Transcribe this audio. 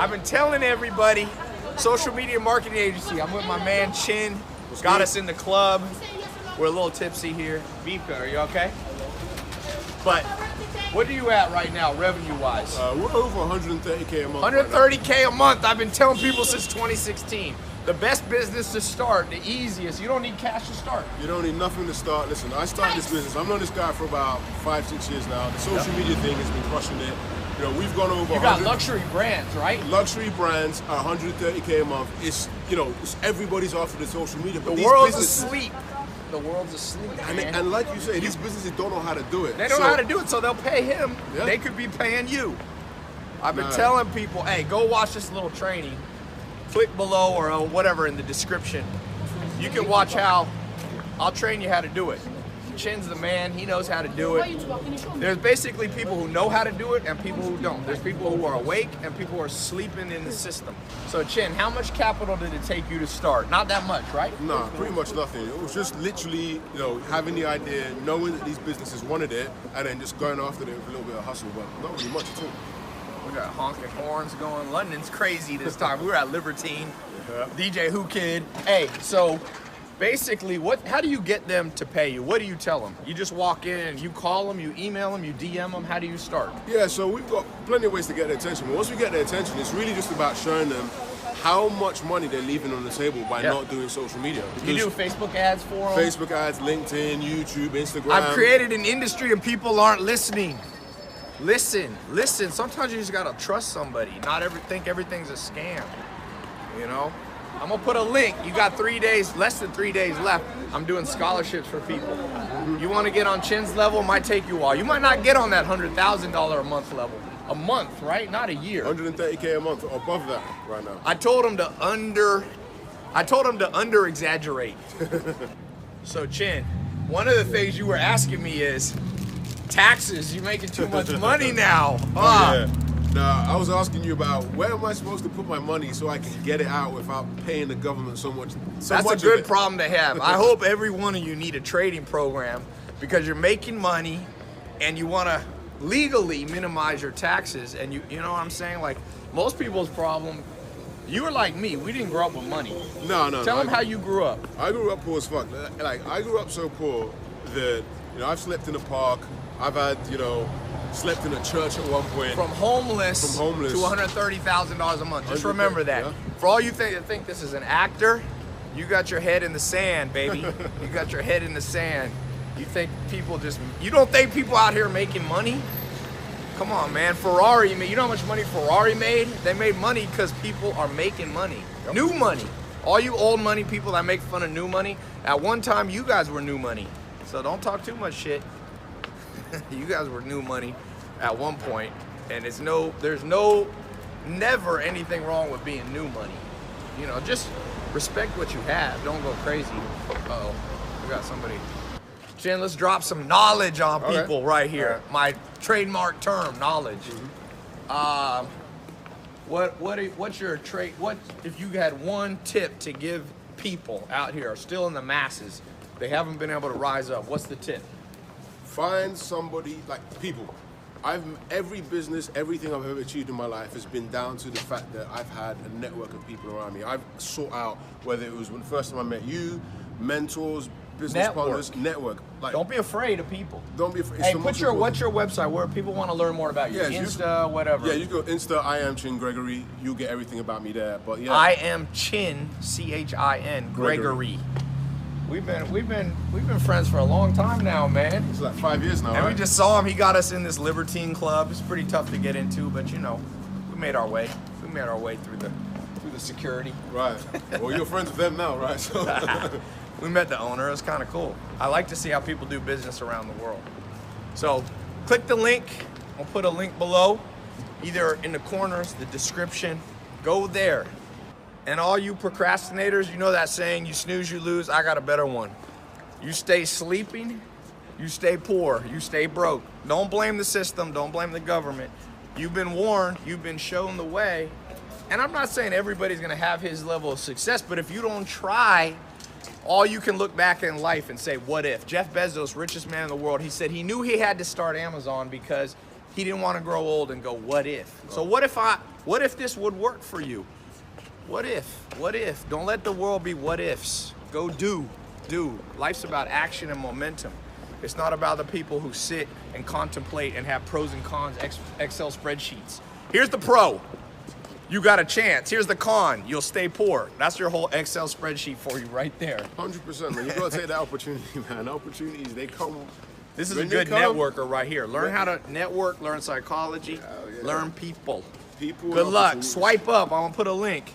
I've been telling everybody, social media marketing agency. I'm with my man Chin. Got us in the club. We're a little tipsy here. Vika, are you okay? But what are you at right now, revenue-wise? We're over 130K a month. 130K a month. I've been telling people since 2016. The best business to start, the easiest. You don't need cash to start. You don't need nothing to start. Listen, I started this business. I've known this guy for about 5-6 years now. The social media thing has been crushing it. You know, we've gone over. You got luxury brands, right? Luxury brands, 130K a month. It's, you know, it's everybody's after the social media. But the world's asleep. The world's asleep, man. And like you say, these businesses don't know how to do it. They don't know how to do it, so they'll pay him. Yeah. They could be paying you. I've been telling people, hey, go watch this little training. Click below or whatever in the description. You can watch how I'll train you how to do it. Chin's the man, he knows how to do it. There's basically people who know how to do it and people who don't. There's people who are awake and people who are sleeping in the system. So Chin, how much capital did it take you to start? Not that much, right? No, pretty much nothing. It was just literally, you know, having the idea, knowing that these businesses wanted it, and then just going after it with a little bit of hustle, but not really much at all. We got honking horns going. London's crazy this time. We were at Libertine, DJ Who Kid. Hey, so basically, how do you get them to pay you? What do you tell them? You just walk in and you call them, you email them, you DM them. How do you start? Yeah, so we've got plenty of ways to get their attention. But once we get their attention, it's really just about showing them how much money they're leaving on the table by not doing social media. You do Facebook ads for them? Facebook ads, LinkedIn, YouTube, Instagram. I've created an industry and people aren't listening. Listen. Sometimes you just gotta trust somebody. Not think everything's a scam. You know? I'm gonna put a link. You got 3 days, less than 3 days left. I'm doing scholarships for people. You wanna get on Chin's level, it might take you a while. You might not get on that $100,000 a month level. A month, right? Not a year. 130K a month, above that right now. I told him to under exaggerate. So Chin, one of the things you were asking me is, taxes, you're making too much money now. Yeah. Nah, I was asking you about where am I supposed to put my money so I can get it out without paying the government so much. That's a good problem to have. I hope every one of you need a trading program because you're making money and you want to legally minimize your taxes. And you know what I'm saying? Like most people's problem, you were like me. We didn't grow up with money. No. Tell them how you grew up. I grew up poor as fuck. Like I grew up so poor that, you know, I've slept in a park. I've had, you know, slept in a church at one point. From homeless to $130,000 a month. Just remember that. Yeah. For all you think this is an actor, you got your head in the sand, baby. You got your head in the sand. You think people you don't think people out here making money? Come on, man. Ferrari, you know how much money Ferrari made? They made money because people are making money. Yep. New money. All you old money people that make fun of new money, at one time you guys were new money. So don't talk too much shit. You guys were new money at one point, and there's never anything wrong with being new money. You know, just respect what you have. Don't go crazy. Uh-oh, we got somebody. Chin, let's drop some knowledge on people right here. My trademark term, knowledge. What's your trade? What if you had one tip to give people out here still in the masses? They haven't been able to rise up. What's the tip? Find somebody, like people. Every business, everything I've ever achieved in my life has been down to the fact that I've had a network of people around me. I've sought out, whether it was when the first time I met you, mentors, business partners, network. Like, don't be afraid of people. Don't be afraid. Hey, what's your website where people want to learn more about you? Yeah, Insta, whatever. Yeah, you go Insta, I am Chin Gregory. You'll get everything about me there. But yeah, I am Chin, CHIN, Gregory. We've been friends for a long time now, man. It's like 5 years now, and right? We just saw him. He got us in this Libertine club. It's pretty tough to get into, but you know, we made our way. We made our way through the security. Right. Well, you're friends with them now, right? So we met the owner. It was kind of cool. I like to see how people do business around the world. So click the link. I'll put a link below, either in the corners, the description. Go there. And all you procrastinators, you know that saying, you snooze, you lose. I got a better one. You stay sleeping, you stay poor, you stay broke. Don't blame the system, don't blame the government. You've been warned, you've been shown the way. And I'm not saying everybody's gonna have his level of success, but if you don't try, all you can look back in life and say, what if? Jeff Bezos, richest man in the world, he said he knew he had to start Amazon because he didn't want to grow old and go, what if? So what if What if this would work for you? What if? What if? Don't let the world be what ifs. Go do. Life's about action and momentum. It's not about the people who sit and contemplate and have pros and cons Excel spreadsheets. Here's the pro. You got a chance. Here's the con. You'll stay poor. That's your whole Excel spreadsheet for you right there. 100%, man. You gotta take that opportunity, man. Opportunities, they come. This is a good networker right here. Learn how to network, learn psychology, learn people. Good luck. Swipe up. I'm gonna put a link.